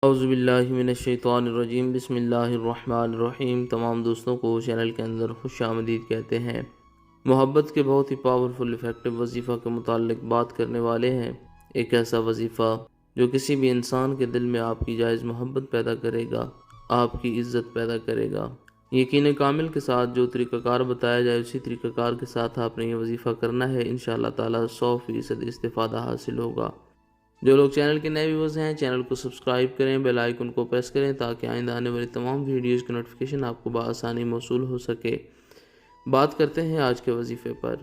اعوذ باللہ من الشیطان الرجیم، بسم اللہ الرحمن الرحیم۔ تمام دوستوں کو چینل کے اندر خوش آمدید کہتے ہیں۔ محبت کے بہت ہی پاورفل افیکٹو وظیفہ کے متعلق بات کرنے والے ہیں۔ ایک ایسا وظیفہ جو کسی بھی انسان کے دل میں آپ کی جائز محبت پیدا کرے گا، آپ کی عزت پیدا کرے گا۔ یقین کامل کے ساتھ جو طریقہ کار بتایا جائے اسی طریقہ کار کے ساتھ آپ نے یہ وظیفہ کرنا ہے، انشاءاللہ تعالی 100% استفادہ حاصل ہوگا۔ جو لوگ چینل کے نئے ویورز ہیں چینل کو سبسکرائب کریں، بیل آئیکن کو پریس کریں تاکہ آئندہ آنے والی تمام ویڈیوز کی نوٹیفیکیشن آپ کو بآسانی موصول ہو سکے۔ بات کرتے ہیں آج کے وظیفے پر۔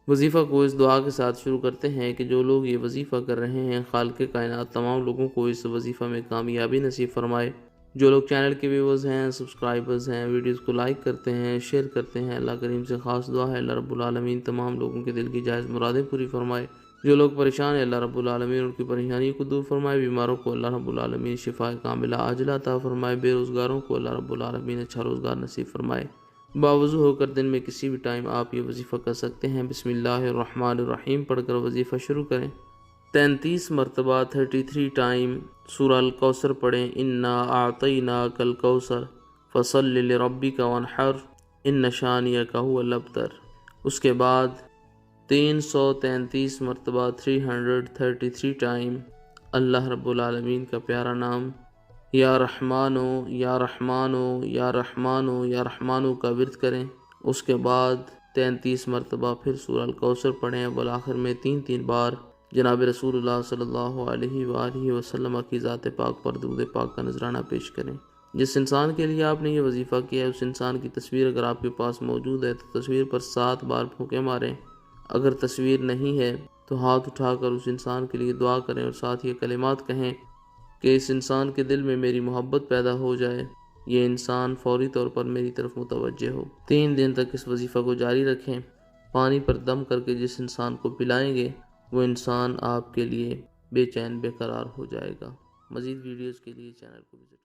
وظیفہ کو اس دعا کے ساتھ شروع کرتے ہیں کہ جو لوگ یہ وظیفہ کر رہے ہیں خالق کائنات تمام لوگوں کو اس وظیفہ میں کامیابی نصیب فرمائے۔ جو لوگ چینل کے ویورز ہیں، سبسکرائبرز ہیں، ویڈیوز کو لائک کرتے ہیں، شیئر کرتے ہیں، اللہ کریم سے خاص دعا ہے اللہ رب العالمین تمام لوگوں کے دل کی جائز مرادیں پوری فرمائے۔ جو لوگ پریشان ہیں اللہ رب العالمین ان کی پریشانی کو دور فرمائے، بیماروں کو اللہ رب العالمین شفا کاملہ عاجلہ عطا فرمائے، بے روزگاروں کو اللہ رب العالمین اچھا روزگار نصیب فرمائے۔ باوضو ہو کر دن میں کسی بھی ٹائم آپ یہ وظیفہ کر سکتے ہیں۔ بسم اللہ الرحمن الرحیم پڑھ کر وظیفہ شروع کریں۔ 33 مرتبہ 33 ٹائم سورہ الکوثر پڑھیں۔ انا اعطیناک الکوثر فصل لربک وانحر ان شانئک هو الابتر۔ اس کے بعد 333 مرتبہ 333 ٹائم اللہ رب العالمین کا پیارا نام یا رحمانو یا رحمانو یا رحمانو یا رحمانو کا ورد کریں۔ اس کے بعد 33 مرتبہ پھر سورہ الکوثر پڑھیں۔ بالآخر میں 3 بار جناب رسول اللہ صلی اللہ علیہ وآلہ وسلم کی ذات پاک پر درود پاک کا نذرانہ پیش کریں۔ جس انسان کے لیے آپ نے یہ وظیفہ کیا ہے اس انسان کی تصویر اگر آپ کے پاس موجود ہے تو تصویر پر 7 بار پھونکے ماریں۔ اگر تصویر نہیں ہے تو ہاتھ اٹھا کر اس انسان کے لیے دعا کریں اور ساتھ یہ کلمات کہیں کہ اس انسان کے دل میں میری محبت پیدا ہو جائے، یہ انسان فوری طور پر میری طرف متوجہ ہو۔ 3 دن تک اس وظیفہ کو جاری رکھیں۔ پانی پر دم کر کے جس انسان کو پلائیں گے وہ انسان آپ کے لیے بے چین بے قرار ہو جائے گا۔ مزید ویڈیوز کے لیے چینل کو وزٹ